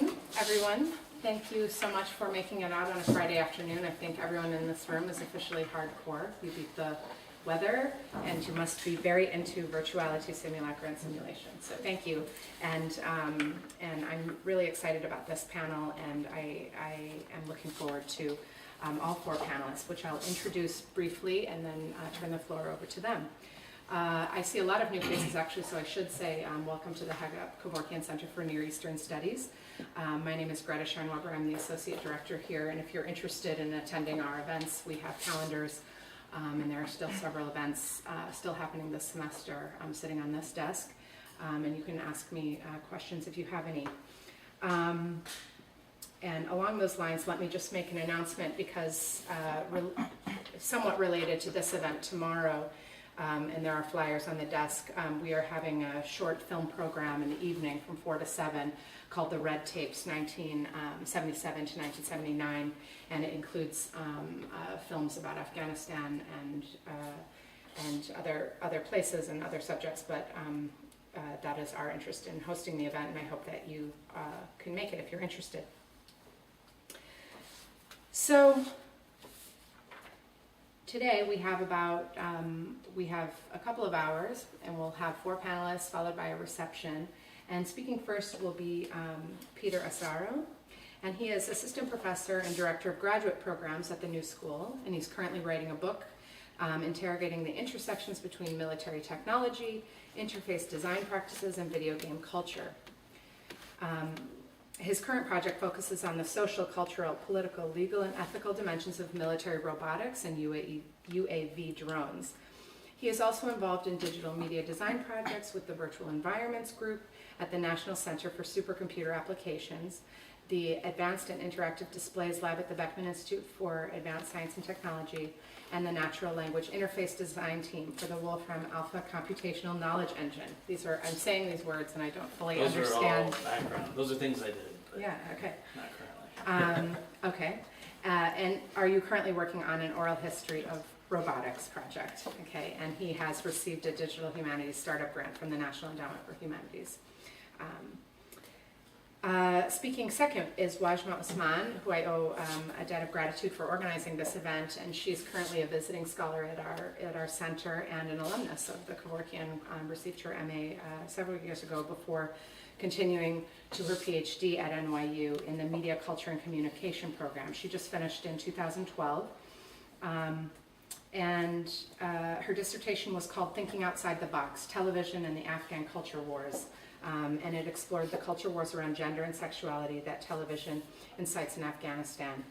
afternoon, everyone. Thank you so much for making it out on a Friday afternoon. I think everyone in this room is officially hardcore. You beat the weather, and you must be very into virtuality, simulacra, and simulation. So thank you. And I'm really excited about this panel, and I am looking forward to all four panelists, which I'll introduce briefly and then turn the floor over to them. I see a lot of new faces actually, so I should say welcome to the Hagop Kevorkian Center for Near Eastern Studies. My name is Greta Scheinweber. I'm the Associate Director here, and if you're interested in attending our events, we have calendars, and there are still several events still happening this semester. I'm sitting on this desk, and you can ask me questions if you have any. And along those lines, let me just make an announcement because somewhat related to this event tomorrow, and there are flyers on the desk. We are having a short film program in the evening from 4 to 7 called The Red Tapes 1977 to 1979, and it includes films about Afghanistan and other places and other subjects, but that is our interest in hosting the event, and I hope that you can make it if you're interested. So today we have a couple of hours, and we'll have four panelists followed by a reception. And speaking first will be Peter Asaro, and he is assistant professor and director of graduate programs at the New School, and he's currently writing a book interrogating the intersections between military technology, interface design practices, and video game culture. His current project focuses on the social, cultural, political, legal, and ethical dimensions of military robotics and UAV drones. He is also involved in digital media design projects with the Virtual Environments Group at the National Center for Supercomputer Applications, the Advanced and Interactive Displays Lab at the Beckman Institute for Advanced Science and Technology, and the Natural Language Interface Design Team for the Wolfram Alpha Computational Knowledge Engine. I'm saying these words and I don't fully understand. Those are all background. Those are things I did. But yeah, okay. Not currently. Okay. And are you currently working on an oral history of robotics project? Okay. And he has received a digital humanities startup grant from the National Endowment for Humanities. Speaking second is Wajma Usman, who I owe a debt of gratitude for organizing this event, and she's currently a visiting scholar at our center and an alumnus of the Kevorkian. Received her MA several years ago before continuing to her PhD at NYU in the Media, Culture, and Communication program. She just finished in 2012, and her dissertation was called Thinking Outside the Box, Television and the Afghan Culture Wars. And it explored the culture wars around gender and sexuality that television incites in Afghanistan.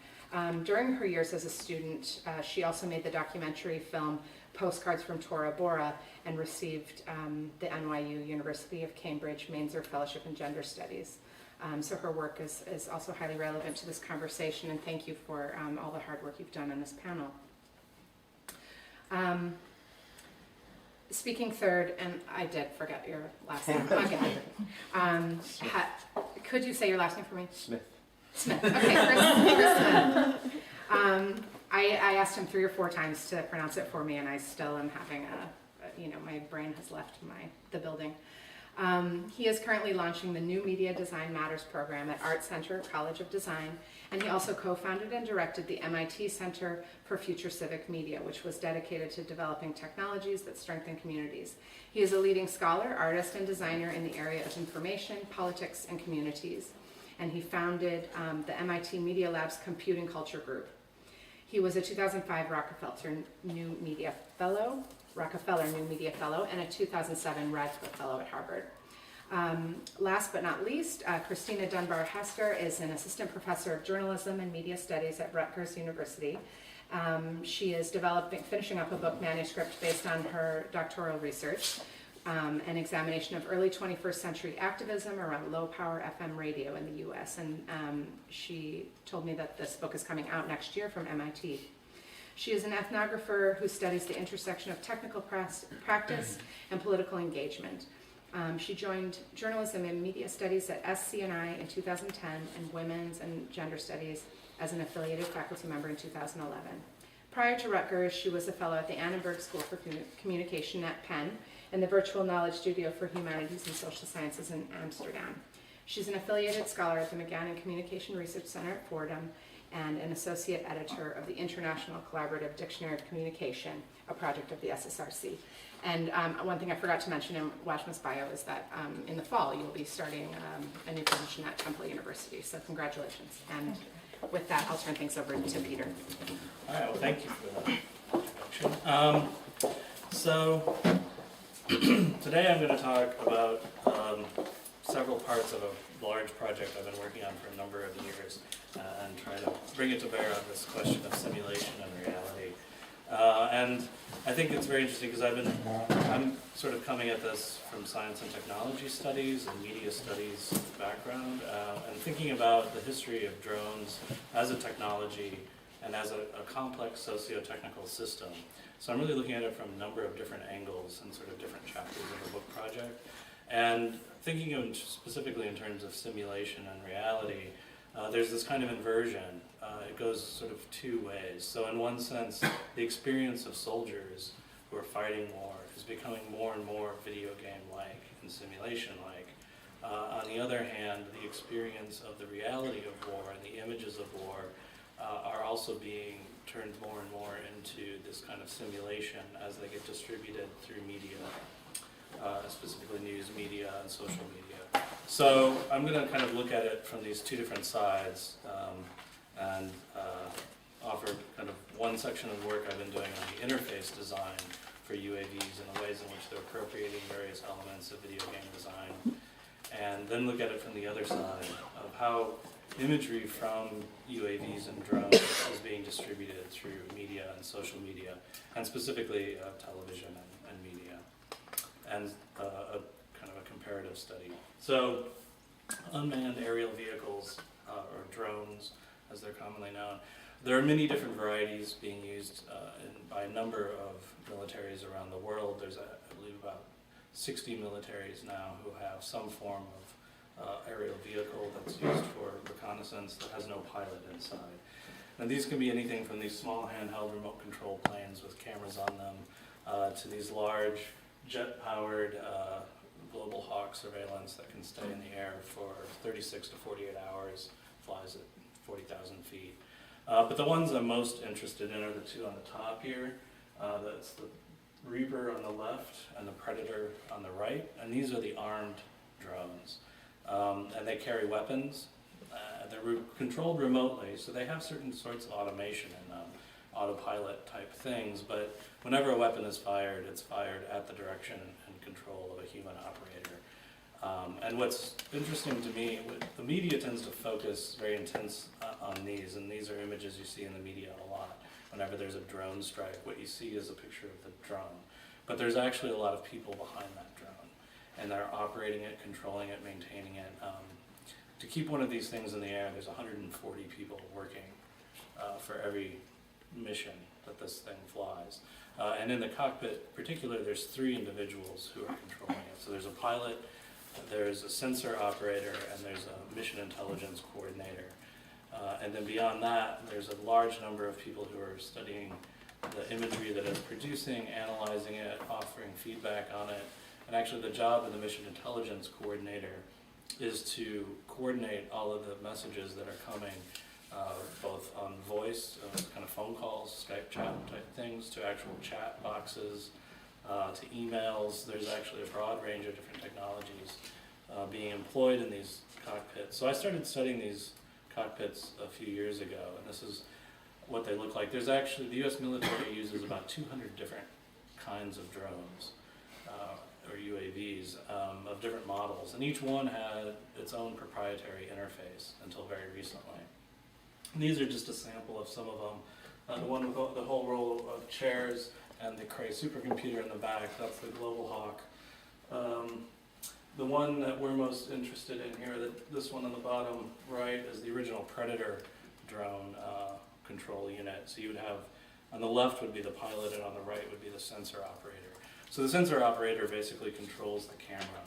During her years as a student, she also made the documentary film Postcards from Tora Bora and received the NYU University of Cambridge Mainzer Fellowship in Gender Studies. So her work is also highly relevant to this conversation, and thank you for all the hard work you've done on this panel. Speaking third, and I did forget your last name again. Could you say your last name for me? Smith. Smith. Okay, Chris Smith. I asked him 3 or 4 times to pronounce it for me, and I still am having my brain has left the building. He is currently launching the New Media Design Matters program at Art Center College of Design, and he also co-founded and directed the MIT Center for Future Civic Media, which was dedicated to developing technologies that strengthen communities. He is a leading scholar, artist, and designer in the area of information, politics, and communities, and he founded the MIT Media Lab's Computing Culture Group. He was a 2005 Rockefeller New Media Fellow, and a 2007 Radcliffe Fellow at Harvard. Last but not least, Christina Dunbar-Hester is an assistant professor of journalism and media studies at Rutgers University. She is finishing up a book manuscript based on her doctoral research, an examination of early 21st century activism around low-power FM radio in the U.S. And she told me that this book is coming out next year from MIT. She is an ethnographer who studies the intersection of technical practice and political engagement. She joined journalism and media studies at SCNI in 2010 and women's and gender studies as an affiliated faculty member in 2011. Prior to Rutgers, she was a fellow at the Annenberg School for Communication at Penn and the Virtual Knowledge Studio for Humanities and Social Sciences in Amsterdam. She's an affiliated scholar at the McGann and Communication Research Center at Fordham and an associate editor of the International Collaborative Dictionary of Communication, a project of the SSRC. And one thing I forgot to mention in Washma's bio is that in the fall you'll be starting a new position at Temple University, so congratulations. And with that, I'll turn things over to Peter. All right, well, thank you for that introduction. So today I'm going to talk about several parts of a large project I've been working on for a number of years and try to bring it to bear on this question of simulation and reality. And I think it's very interesting because I'm sort of coming at this from science and technology studies and media studies background and thinking about the history of drones as a technology and as a complex socio-technical system. So I'm really looking at it from a number of different angles and sort of different chapters of the book project. And thinking of specifically in terms of simulation and reality, there's this kind of inversion. It goes sort of two ways. So in one sense, the experience of soldiers who are fighting war is becoming more and more video game-like and simulation-like. On the other hand, the experience of the reality of war and the images of war are also being turned more and more into this kind of simulation as they get distributed through media, specifically news media and social media. So I'm going to kind of look at it from these two different sides and offer kind of one section of work I've been doing on the interface design for UAVs and the ways in which they're appropriating various elements of video game design, and then look at it from the other side of how imagery from UAVs and drones is being distributed through media and social media, and specifically television and media, and a kind of a comparative study. So unmanned aerial vehicles, or drones as they're commonly known, there are many different varieties being used by a number of militaries around the world. There's, I believe, about 60 militaries now who have some form of aerial vehicle that's used for reconnaissance that has no pilot inside. And these can be anything from these small handheld remote control planes with cameras on them to these large jet-powered global hawk surveillance that can stay in the air for 36 to 48 hours, flies at 40,000 feet. But the ones I'm most interested in are the two on the top here. That's the Reaper on the left and the Predator on the right. And these are the armed drones. And they carry weapons. They're controlled remotely, so they have certain sorts of automation and autopilot type things. But whenever a weapon is fired, it's fired at the direction and control of a human operator. And what's interesting to me, the media tends to focus very intense on these, and these are images you see in the media a lot. Whenever there's a drone strike, what you see is a picture of the drone. But there's actually a lot of people behind that drone, and they're operating it, controlling it, maintaining it. To keep one of these things in the air, there's 140 people working for every mission that this thing flies. And in the cockpit in particular, there's 3 individuals who are controlling it. So there's a pilot, there's a sensor operator, and there's a mission intelligence coordinator. And then beyond that, there's a large number of people who are studying the imagery that it's producing, analyzing it, offering feedback on it. And actually the job of the mission intelligence coordinator is to coordinate all of the messages that are coming, both on voice, kind of phone calls, Skype chat type things, to actual chat boxes, to emails. There's actually a broad range of different technologies being employed in these cockpits. So I started studying these cockpits a few years ago, and this is what they look like. There's actually, the US military uses about 200 different kinds of drones, or UAVs, of different models, and each one had its own proprietary interface until very recently. And these are just a sample of some of them. The one with the whole row of chairs and the Cray supercomputer in the back, that's the Global Hawk. The one that we're most interested in here, this one on the bottom right, is the original Predator drone control unit. So you would have, on the left would be the pilot, and on the right would be the sensor operator. So the sensor operator basically controls the camera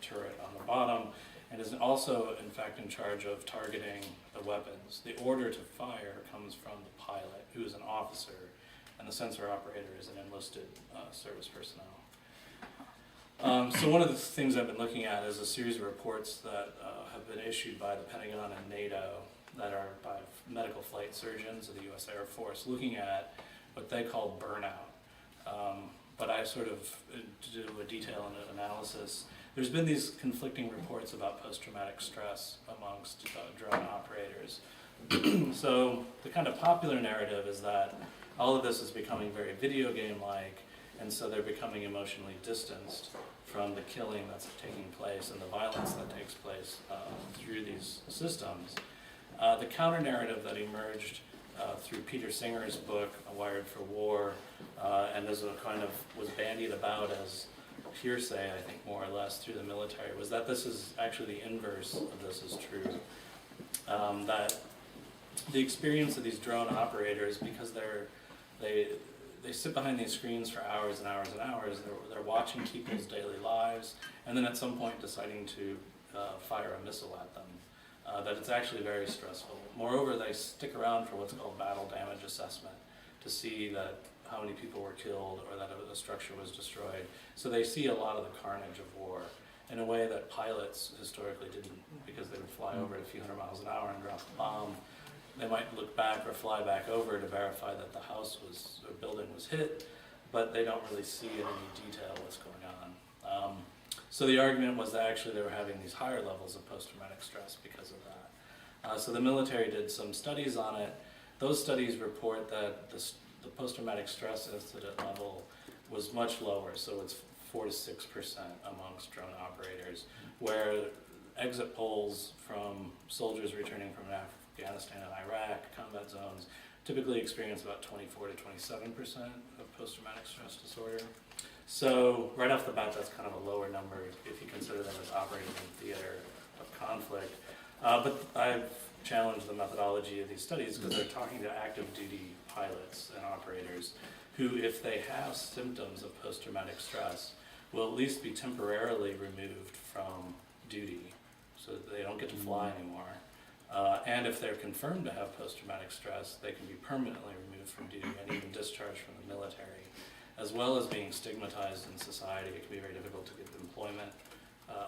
turret on the bottom, and is also, in fact, in charge of targeting the weapons. The order to fire comes from the pilot, who is an officer, and the sensor operator is an enlisted service personnel. So one of the things I've been looking at is a series of reports that have been issued by the Pentagon and NATO that are by medical flight surgeons of the U.S. Air Force looking at what they call burnout. But I sort of do a detailed analysis. There's been these conflicting reports about post-traumatic stress amongst drone operators. So the kind of popular narrative is that all of this is becoming very video game-like, and so they're becoming emotionally distanced from the killing that's taking place and the violence that takes place through these systems. The counter-narrative that emerged through Peter Singer's book, Wired for War, and as a kind of was bandied about as hearsay, I think more or less, through the military, was that this is actually the inverse of this is true. That the experience of these drone operators, because they sit behind these screens for hours and hours and hours, they're watching people's daily lives, and then at some point deciding to fire a missile at them. That it's actually very stressful. Moreover, they stick around for what's called battle damage assessment to see that how many people were killed or that a structure was destroyed. So they see a lot of the carnage of war in a way that pilots historically didn't, because they would fly over at a few hundred miles an hour and drop a bomb. They might look back or fly back over to verify that the house was, or building was hit, but they don't really see in any detail what's going on. So the argument was that actually they were having these higher levels of post-traumatic stress because of that. So the military did some studies on it. Those studies report that the post-traumatic stress incident level was much lower, so it's 4 to 6% amongst drone operators, where exit polls from soldiers returning from Afghanistan and Iraq, combat zones, typically experience about 24 to 27% of post-traumatic stress disorder. So right off the bat, that's kind of a lower number if you consider them as operating in theater of conflict. But I've challenged the methodology of these studies because they're talking to active duty pilots and operators who, if they have symptoms of post-traumatic stress, will at least be temporarily removed from duty so that they don't get to fly anymore. And if they're confirmed to have post-traumatic stress, they can be permanently removed from duty and even discharged from the military. As well as being stigmatized in society, it can be very difficult to get employment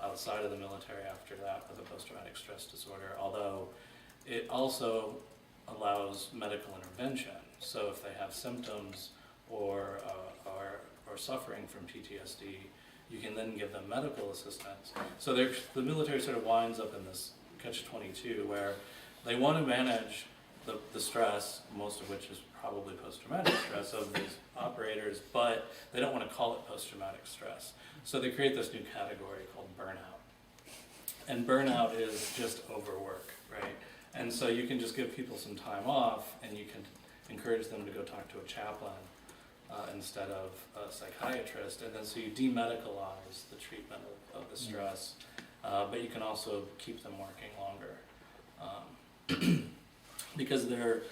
outside of the military after that with a post-traumatic stress disorder, although it also allows medical intervention. So if they have symptoms or suffering from PTSD, you can then give them medical assistance. So the military sort of winds up in this catch-22 where they want to manage the stress, most of which is probably post-traumatic stress of these operators, but they don't want to call it post-traumatic stress. So they create this new category called burnout. And burnout is just overwork, right? And so you can just give people some time off and you can encourage them to go talk to a chaplain instead of a psychiatrist. And then so you demedicalize the treatment of the stress, but you can also keep them working longer. Because they're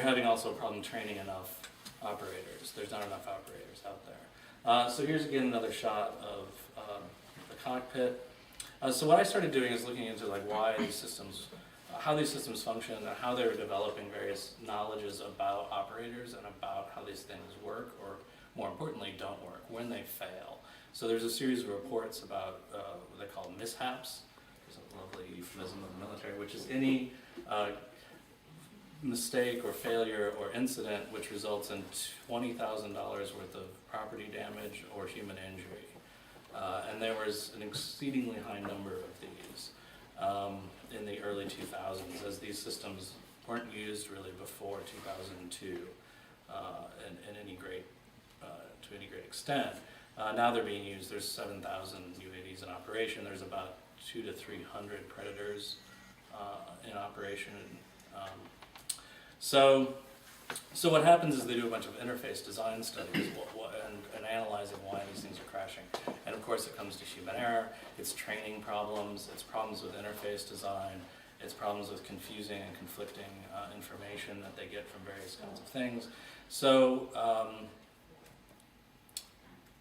having also a problem training enough operators. There's not enough operators out there. So here's again another shot of the cockpit. So what I started doing is looking into like why these systems, how these systems function, and how they're developing various knowledges about operators and about how these things work, or more importantly, don't work, when they fail. So there's a series of reports about what they call mishaps. There's a lovely euphemism of the military, which is any mistake or failure or incident which results in $20,000 worth of property damage or human injury. And there was an exceedingly high number of these in the early 2000s, as these systems weren't used really before 2002 in any great, to any great extent. Now they're being used. There's 7,000 UAVs in operation. There's about 200 to 300 Predators in operation. So what happens is they do a bunch of interface design studies and analyzing why these things are crashing. And of course it comes to human error, it's training problems, it's problems with interface design, it's problems with confusing and conflicting information that they get from various kinds of things. So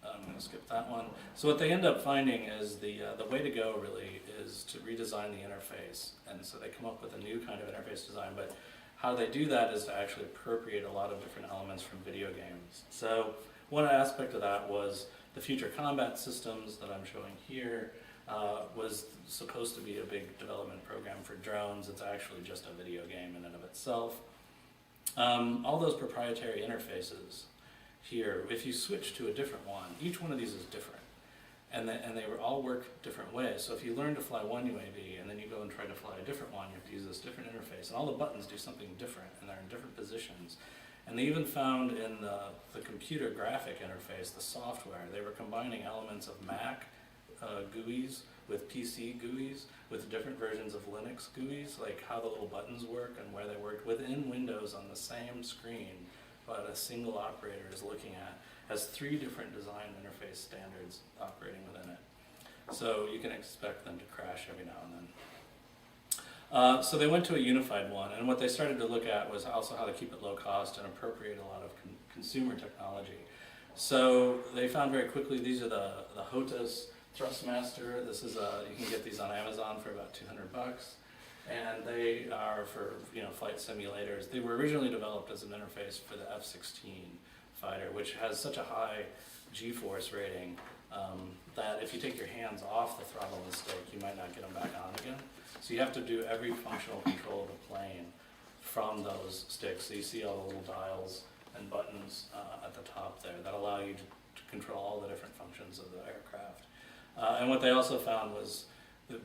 I'm going to skip that one. So what they end up finding is the way to go really is to redesign the interface. And so they come up with a new kind of interface design, but how they do that is to actually appropriate a lot of different elements from video games. So one aspect of that was the future combat systems that I'm showing here. was supposed to be a big development program for drones. It's actually just a video game in and of itself. All those proprietary interfaces here, if you switch to a different one, each one of these is different. And they all work different ways. So if you learn to fly one UAV and then you go and try to fly a different one, you have to use this different interface. And all the buttons do something different, and they're in different positions. And they even found in the computer graphic interface, the software, they were combining elements of Mac GUIs with PC GUIs, with different versions of Linux GUIs, like how the little buttons work and where they work within Windows on the same screen, but a single operator is looking at, has 3 different design interface standards operating within it. So you can expect them to crash every now and then. So they went to a unified one, and what they started to look at was also how to keep it low cost and appropriate a lot of consumer technology. So they found very quickly, these are the HOTAS Thrustmaster. This is you can get these on Amazon for about $200, and they are for flight simulators. They were originally developed as an interface for the F-16 fighter, which has such a high G-force rating that if you take your hands off the throttle and stick, you might not get them back on again. So you have to do every functional control of the plane from those sticks. So you see all the little dials and buttons at the top there that allow you to control all the different functions of the aircraft. And what they also found was that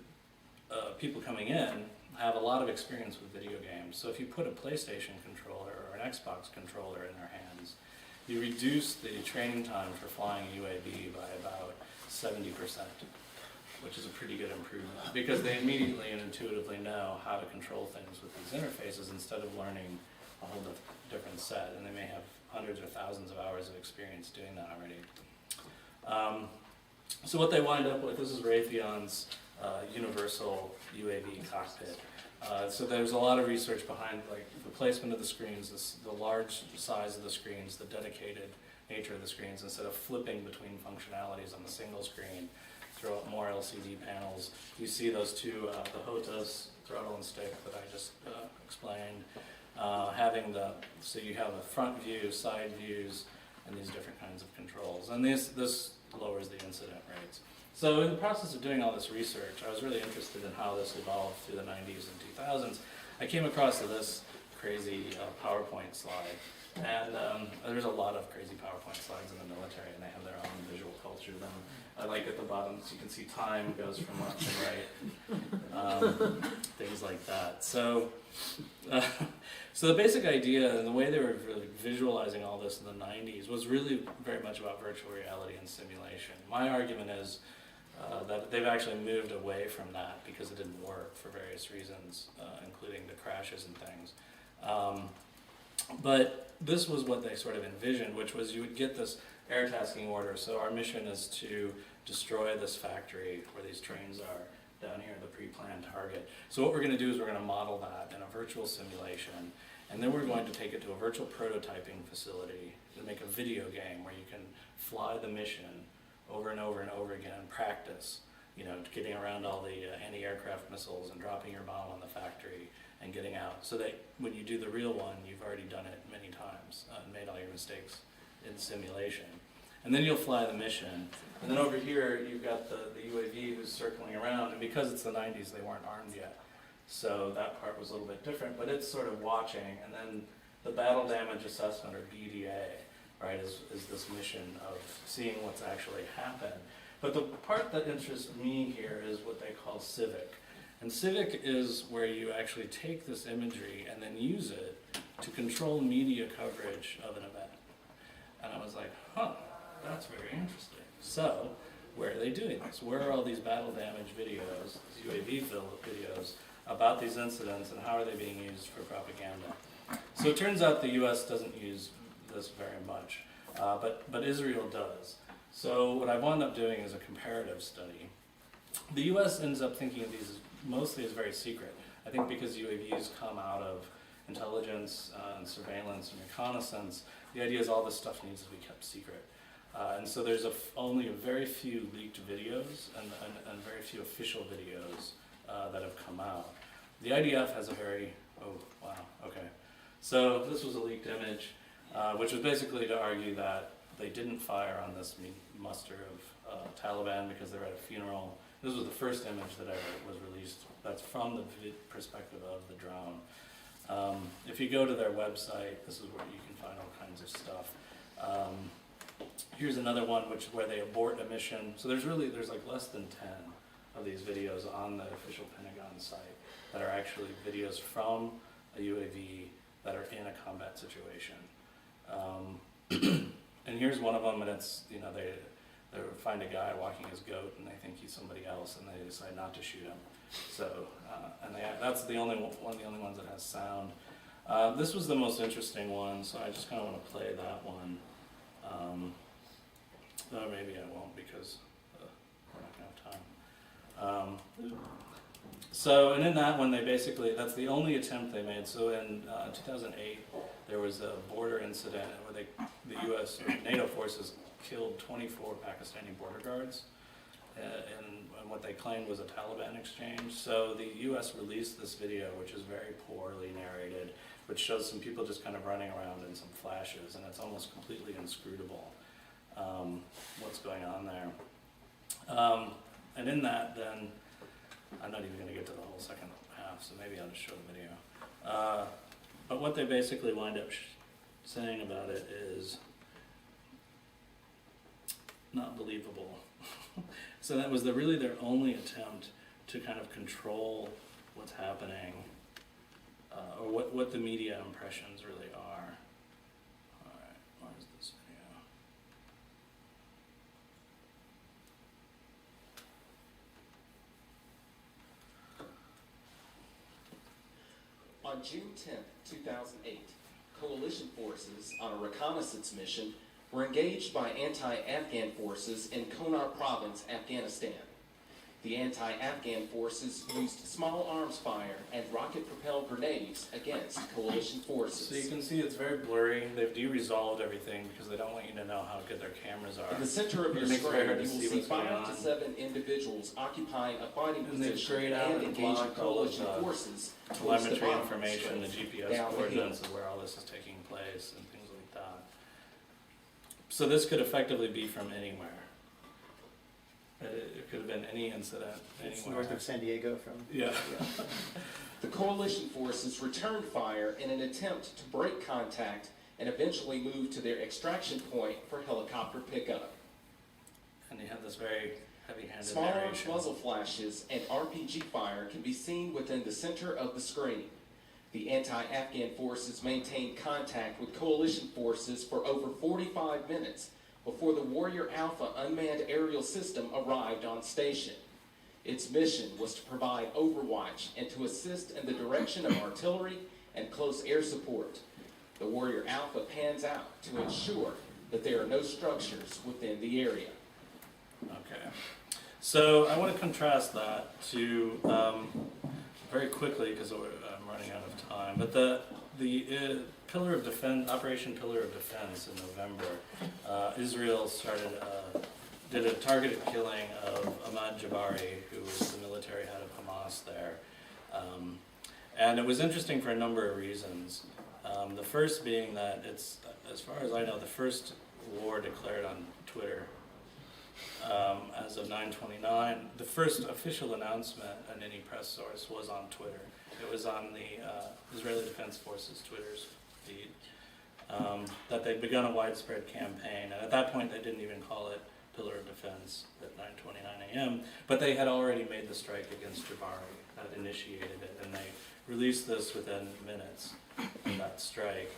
people coming in have a lot of experience with video games. So if you put a PlayStation controller or an Xbox controller in their hands, you reduce the training time for flying a UAV by about 70%, which is a pretty good improvement, because they immediately and intuitively know how to control things with these interfaces instead of learning a whole different set, and they may have hundreds or thousands of hours of experience doing that already. So what they wind up with, this is Raytheon's universal UAV cockpit. So there's a lot of research behind like the placement of the screens, the large size of the screens, the dedicated nature of the screens. Instead of flipping between functionalities on the single screen, throw up more LCD panels. You see those two, the HOTAS throttle and stick that I just explained. So you have a front view, side views, and these different kinds of controls. And this lowers the incident rates. So in the process of doing all this research, I was really interested in how this evolved through the 90s and 2000s. I came across this crazy PowerPoint slide. And there's a lot of crazy PowerPoint slides in the military, and they have their own visual culture. Then I like at the bottom, so you can see time goes from left to right, things like that. So the basic idea and the way they were really visualizing all this in the 90s was really very much about virtual reality and simulation. My argument is that they've actually moved away from that because it didn't work for various reasons, including the crashes and things. But this was what they sort of envisioned, which was you would get this air tasking order. So our mission is to destroy this factory where these trains are down here, the pre-planned target. So what we're going to do is we're going to model that in a virtual simulation, and then we're going to take it to a virtual prototyping facility and make a video game where you can fly the mission over and over and over again, practice, getting around all the anti-aircraft missiles and dropping your bomb on the factory and getting out, so that when you do the real one, you've already done it many times and made all your mistakes in simulation. And then you'll fly the mission. And then over here, you've got the UAV who's circling around, and because it's the 90s, they weren't armed yet. So that part was a little bit different, but it's sort of watching. And then the battle damage assessment, or BDA, right, is this mission of seeing what's actually happened. But the part that interests me here is what they call civic. And civic is where you actually take this imagery and then use it to control media coverage of an event. And I was like, that's very interesting. So, where are they doing this? Where are all these battle damage videos, these UAV videos, about these incidents, and how are they being used for propaganda? So it turns out the US doesn't use this very much, but Israel does. So what I wound up doing is a comparative study. The US ends up thinking of these mostly as very secret. I think because UAVs come out of intelligence and surveillance and reconnaissance, the idea is all this stuff needs to be kept secret. And so there's only a very few leaked videos and very few official videos that have come out. The IDF has a very, So this was a leaked image, which was basically to argue that they didn't fire on this muster of Taliban because they were at a funeral This was the first image that ever was released. That's from the perspective of the drone. If you go to their website, this is where you can find all kinds of stuff. Here's another one where they abort a mission. So there's like less than 10 of these videos on the official Pentagon site that are actually videos from a UAV that are in a combat situation. And here's one of them, and it's, you know, they find a guy walking his goat, and they think he's somebody else, and they decide not to shoot him. So, and that's one of the only ones that has sound. This was the most interesting one, so I just kind of want to play that one. Though maybe I won't because we're not going to have time. So, and in that one, that's the only attempt they made. So in 2008, there was a border incident where the U.S. or NATO forces killed 24 Pakistani border guards, and what they claimed was a Taliban exchange. So the U.S. released this video, which is very poorly narrated, which shows some people just kind of running around in some flashes, and it's almost completely inscrutable what's going on there. And in that, then, I'm not even going to get to the whole second half, so maybe I'll just show the video. But what they basically wind up saying about it is not believable. So that was really their only attempt to kind of control what's happening, or what the media impressions really are. All right, where's this video? On June 10, 2008, coalition forces on a reconnaissance mission were engaged by anti-Afghan forces in Konar province, Afghanistan. The anti-Afghan forces used small arms fire and rocket-propelled grenades against coalition forces. So you can see it's very blurry. They've de-resolved everything because they don't want you to know how good their cameras are. In the center of your It makes it screen, very you hard will to see see what's going 5 to on. 7 individuals occupying a fighting And they've position grayed out and and engaging blocked all of coalition the forces towards the telemetry bottom information, the strip, GPS down the hill. coordinates of where all this is taking place, and things like that. So this could effectively be from anywhere. It could have been any incident, It's anywhere. north of San Diego from. Yeah. The coalition forces returned fire in an attempt to break contact and eventually moved to their extraction point for helicopter pickup. And you have this very heavy-handed Small arms narration. muzzle flashes and RPG fire can be seen within the center of the screen. The anti-Afghan forces maintained contact with coalition forces for over 45 minutes before the Warrior Alpha unmanned aerial system arrived on station. Its mission was to provide overwatch and to assist in the direction of artillery and close air support. The Warrior Alpha pans out to ensure that there are no structures within the area. Okay. So I want to contrast that to, very quickly, because I'm running out of time, but the Pillar of Defense, Operation Pillar of Defense in November, Israel did a targeted killing of Ahmad Jabari, who was the military head of Hamas there. And it was interesting for a number of reasons. The first being that it's, as far as I know, the first war declared on Twitter. As of 9/29, the first official announcement in any press source was on Twitter. It was on the Israeli Defense Forces Twitter's feed, that they'd begun a widespread campaign, and at that point they didn't even call it Pillar of Defense at 9:29 a.m., but they had already made the strike against Jabari, that initiated it, and they released this within minutes of that strike.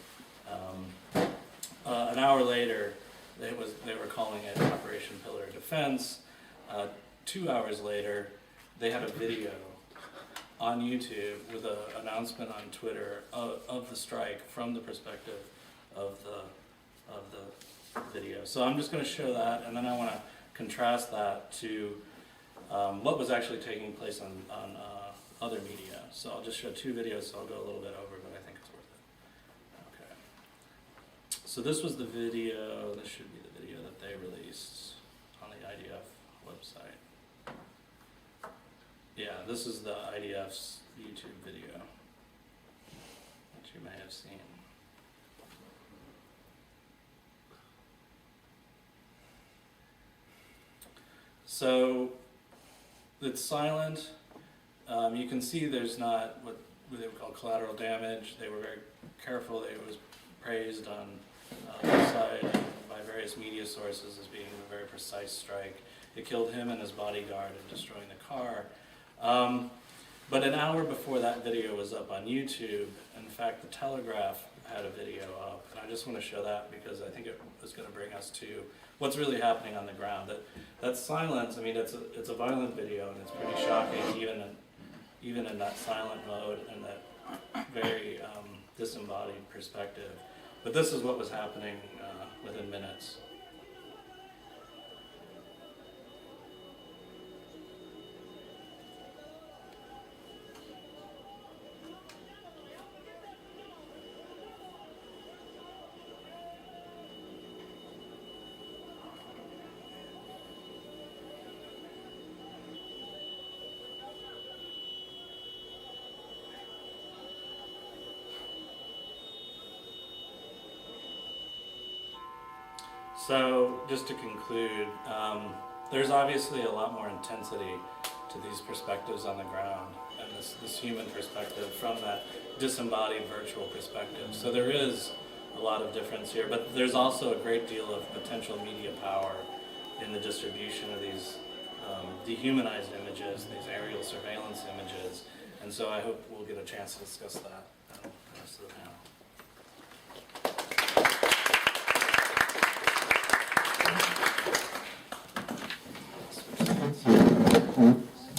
An hour later, they were calling it Operation Pillar of Defense. 2 hours later, they had a video on YouTube with an announcement on Twitter of the strike from the perspective of the video. So I'm just going to show that, and then I want to contrast that to what was actually taking place on other media. So I'll just show 2 videos, so I'll go a little bit over, but I think it's worth it. Okay. So this was the video, this should be the video that they released on the IDF website. Yeah, this is the IDF's YouTube video, which you may have seen. So it's silent. You can see there's not what they would call collateral damage. They were very careful. It was praised on the side by various media sources as being a very precise strike. It killed him and his bodyguard and destroying the car. But an hour before that video was up on YouTube, in fact, the Telegraph had a video up, and I just want to show that because I think it was going to bring us to what's really happening on the ground. That silence, I mean, it's a violent video, and it's pretty shocking, even in that silent mode and that very disembodied perspective. But this is what was happening within minutes. So, just to conclude, there's obviously a lot more intensity to these perspectives on the ground and this human perspective from that disembodied virtual perspective. So there is a lot of difference here, but there's also a great deal of potential media power in the distribution of these dehumanized images, these aerial surveillance images, and so I hope we'll get a chance to discuss that in the rest of the panel.